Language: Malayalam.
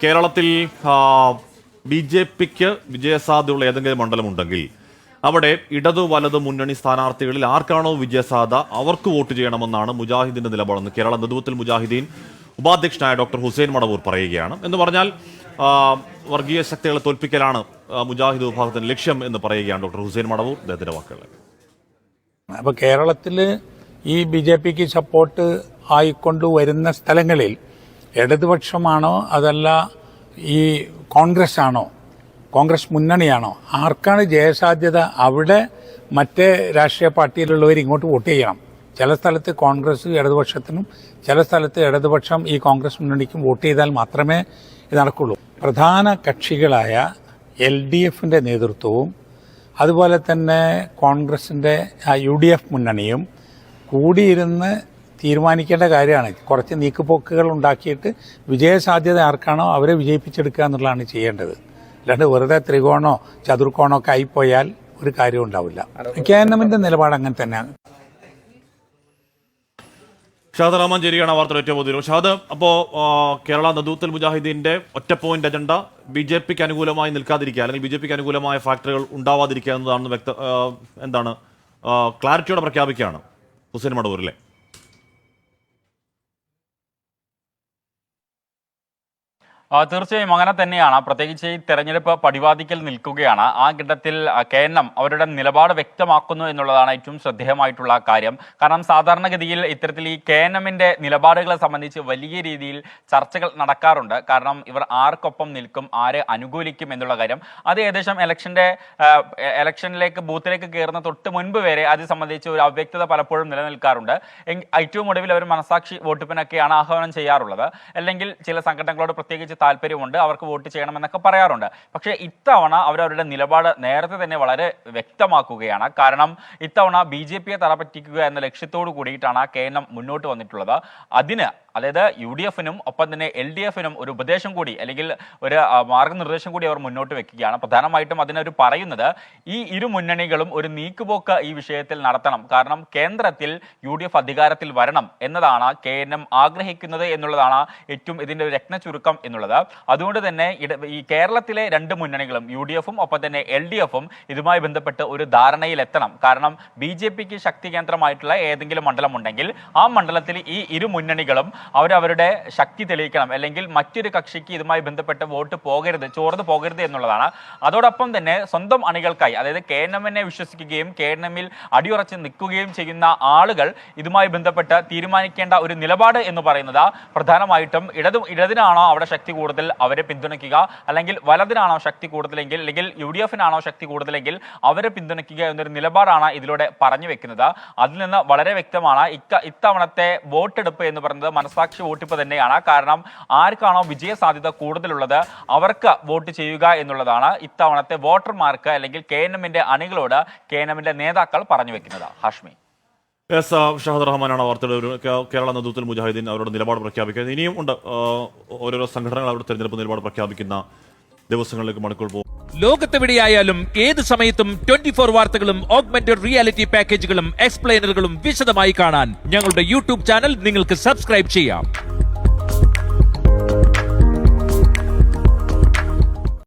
കേരളത്തിൽ BJPക്ക് വിജയസാധ്യതയുള്ള ഏതെങ്കിലും മണ്ഡലമുണ്ടെങ്കിൽ അവിടെ ഇടതു വലതു മുന്നണി സ്ഥാനാർത്ഥികളിൽ ആർക്കാണോ വിജയസാധ്യത അവർക്ക് വോട്ട് ചെയ്യണമെന്നാണ് മുജാഹിദിന്റെ നിലപാടെന്ന് കേരള നേതൃത്വത്തിൽ മുജാഹിദീൻ ഉപാധ്യക്ഷനായ ഡോക്ടർ ഹുസൈൻ മടവൂർ പറയുകയാണ്. എന്ന് പറഞ്ഞാൽ വർഗീയ ശക്തികളെ തോൽപ്പിക്കലാണ് മുജാഹിദ് വിഭാഗത്തിന്റെ ലക്ഷ്യം എന്ന് പറയുകയാണ് ഡോക്ടർ ഹുസൈൻ മടവൂർ അദ്ദേഹത്തിന്റെ വാക്കുകൾ. അപ്പൊ കേരളത്തില് ഈ BJPക്ക് സപ്പോർട്ട് ആയിക്കൊണ്ട് വരുന്ന സ്ഥലങ്ങളിൽ ഇടതുപക്ഷമാണോ അതല്ല ഈ കോൺഗ്രസ് ആണോ, കോൺഗ്രസ് മുന്നണിയാണോ, ആർക്കാണ് ജയസാധ്യത അവിടെ മറ്റേ രാഷ്ട്രീയ പാർട്ടിയിലുള്ളവർ ഇങ്ങോട്ട് വോട്ട് ചെയ്യണം. ചില സ്ഥലത്ത് കോൺഗ്രസ് ഇടതുപക്ഷത്തിനും ചില സ്ഥലത്ത് ഇടതുപക്ഷം ഈ കോൺഗ്രസ് മുന്നണിക്കും വോട്ട് ചെയ്താൽ മാത്രമേ ഇത് നടക്കുള്ളൂ. പ്രധാന കക്ഷികളായ LDFന്റെ നേതൃത്വവും അതുപോലെ തന്നെ കോൺഗ്രസിന്റെ UDF മുന്നണിയും കൂടിയിരുന്ന് തീരുമാനിക്കേണ്ട കാര്യമാണ്. കുറച്ച് നീക്കുപോക്കുകൾ ഉണ്ടാക്കിയിട്ട് വിജയസാധ്യത ആർക്കാണോ അവരെ വിജയിപ്പിച്ചെടുക്കുക എന്നുള്ളതാണ് ചെയ്യേണ്ടത്. അല്ലാണ്ട് വെറുതെ ത്രികോണോ ചതുർക്കോണോ ഒക്കെ ആയിപ്പോയാൽ ഒരു കാര്യം ഉണ്ടാവില്ല. KNMന്റെ നിലപാട് അങ്ങനെ തന്നെയാണ്. ഷാദ് റഹ്മാൻ ചേരുകയാണ് വാർത്തകൾ ഏറ്റവും പുതിയ. ഷാദ്, അപ്പോൾ കേരള നേതൃത്വത്തിൽ മുജാഹിദീന്റെ ഒറ്റ പോയിന്റ് അജണ്ട BJPക്ക് അനുകൂലമായി നിൽക്കാതിരിക്കുക അല്ലെങ്കിൽ BJPക്ക് അനുകൂലമായ ഫാക്ടറുകൾ ഉണ്ടാവാതിരിക്കുക എന്നതാണെന്ന് എന്താണ് ക്ലാരിറ്റിയോടെ പ്രഖ്യാപിക്കുകയാണ് ഹുസൈൻ മടവൂരിലെ. തീർച്ചയായും അങ്ങനെ തന്നെയാണ്. പ്രത്യേകിച്ച് ഈ തെരഞ്ഞെടുപ്പ് പടിവാതിക്കൽ നിൽക്കുകയാണ്. ആ ഘട്ടത്തിൽ KNM അവരുടെ നിലപാട് വ്യക്തമാക്കുന്നു എന്നുള്ളതാണ് ഏറ്റവും ശ്രദ്ധേയമായിട്ടുള്ള കാര്യം. കാരണം സാധാരണഗതിയിൽ ഇത്തരത്തിൽ ഈ KNMന്റെ നിലപാടുകളെ സംബന്ധിച്ച് വലിയ രീതിയിൽ ചർച്ചകൾ നടക്കാറുണ്ട്. കാരണം ഇവർ ആർക്കൊപ്പം നിൽക്കും, ആരെ അനുകൂലിക്കും എന്നുള്ള കാര്യം അത് ഏകദേശം ഇലക്ഷനിലേക്ക് ബൂത്തിലേക്ക് കയറുന്ന തൊട്ട് മുൻപ് വരെ അത് സംബന്ധിച്ച് ഒരു അവ്യക്തത പലപ്പോഴും നിലനിൽക്കാറുണ്ട്. ഏറ്റവും ഒടുവിൽ അവർ മനസാക്ഷി വോട്ടെടുപ്പിനൊക്കെയാണ് ആഹ്വാനം ചെയ്യാറുള്ളത്. അല്ലെങ്കിൽ ചില സംഘടനകളോട് പ്രത്യേകിച്ച് താല്പര്യമുണ്ട്, അവർക്ക് വോട്ട് ചെയ്യണമെന്നൊക്കെ പറയാറുണ്ട്. പക്ഷേ ഇത്തവണ അവരവരുടെ നിലപാട് നേരത്തെ തന്നെ വളരെ വ്യക്തമാക്കുകയാണ്. കാരണം ഇത്തവണ BJPയെ തറപറ്റിക്കുക എന്ന ലക്ഷ്യത്തോടു കൂടിയിട്ടാണ് KNM മുന്നോട്ട് വന്നിട്ടുള്ളത്. അതിന് അതായത് UDFനും ഒപ്പം തന്നെ LDFനും ഒരു ഉപദേശം കൂടി അല്ലെങ്കിൽ ഒരു മാർഗനിർദ്ദേശം കൂടി അവർ മുന്നോട്ട് വെക്കുകയാണ്. പ്രധാനമായിട്ടും അതിനൊരു പറയുന്നത് ഈ ഇരു മുന്നണികളും ഒരു നീക്കുപോക്ക് ഈ വിഷയത്തിൽ നടത്തണം. കാരണം കേന്ദ്രത്തിൽ UDF അധികാരത്തിൽ വരണം എന്നതാണ് KNM ആഗ്രഹിക്കുന്നത് എന്നുള്ളതാണ് ഏറ്റവും ഇതിന്റെ ഒരു രത്ന ചുരുക്കം എന്നുള്ളത്. അതുകൊണ്ട് തന്നെ ഈ കേരളത്തിലെ രണ്ട് മുന്നണികളും UDFും ഒപ്പം തന്നെ LDFും ഇതുമായി ബന്ധപ്പെട്ട് ഒരു ധാരണയിൽ എത്തണം. കാരണം BJPക്ക് ശക്തി കേന്ദ്രമായിട്ടുള്ള ഏതെങ്കിലും മണ്ഡലം ഉണ്ടെങ്കിൽ ആ മണ്ഡലത്തിൽ ഈ ഇരു മുന്നണികളും അവരവരുടെ ശക്തി തെളിയിക്കണം. അല്ലെങ്കിൽ മറ്റൊരു കക്ഷിക്ക് ഇതുമായി ബന്ധപ്പെട്ട് വോട്ട് പോകരുത്, ചോർന്ന് പോകരുത് എന്നുള്ളതാണ്. അതോടൊപ്പം തന്നെ സ്വന്തം അണികൾക്കായി അതായത് KNMനെ വിശ്വസിക്കുകയും KNMൽ അടിയുറച്ച് നിൽക്കുകയും ചെയ്യുന്ന ആളുകൾ ഇതുമായി ബന്ധപ്പെട്ട് തീരുമാനിക്കേണ്ട ഒരു നിലപാട് എന്ന് പറയുന്നത് പ്രധാനമായിട്ടും ഇടതിനാണോ അവിടെ ശക്തി കൂടുതൽ അവരെ പിന്തുണയ്ക്കുക, അല്ലെങ്കിൽ വലതിനാണോ ശക്തി കൂടുതലെങ്കിൽ അല്ലെങ്കിൽ UDFനാണോ ശക്തി കൂടുതലെങ്കിൽ അവരെ പിന്തുണയ്ക്കുക എന്നൊരു നിലപാടാണ് ഇതിലൂടെ പറഞ്ഞു വെക്കുന്നത്. അതിൽ നിന്ന് വളരെ വ്യക്തമാണ് ഇത്തവണത്തെ വോട്ടെടുപ്പ് എന്ന് പറയുന്നത് മനസാക്ഷി വോട്ടിപ്പ് തന്നെയാണ്. കാരണം ആർക്കാണോ വിജയ സാധ്യത കൂടുതലുള്ളത് അവർക്ക് വോട്ട് ചെയ്യുക എന്നുള്ളതാണ് ഇത്തവണത്തെ വോട്ടർമാർക്ക് അല്ലെങ്കിൽ KNMന്റെ അണികളോട് KNMന്റെ നേതാക്കൾ പറഞ്ഞു വെക്കുന്നത്. ഹാഷ്മി. ഷാദ് റഹ്മാനാണ് വാർത്തയുടെ കേരള നേതൃത്വത്തിൽ മുജാഹിദീൻ അവരുടെ നിലപാട് പ്രഖ്യാപിക്കുന്നത്. ഇനിയും ഉണ്ട് ഓരോരോ സംഘടനകൾ അവരുടെ തെരഞ്ഞെടുപ്പ് നിലപാട് പ്രഖ്യാപിക്കുന്ന ദിവസങ്ങളിലേക്ക് മണിക്കൂർ പോകും. ലോകത്തെവിടെയായാലും ഏത് സമയത്തും 24 വാർത്തകളും ഓഗ്മെന്റഡ് റിയാലിറ്റി പാക്കേജുകളും എക്സ്പ്ലെയിനറുകളും വിശദമായി കാണാൻ ഞങ്ങളുടെ YouTube ചാനൽ നിങ്ങൾക്ക് സബ്സ്ക്രൈബ് ചെയ്യാം.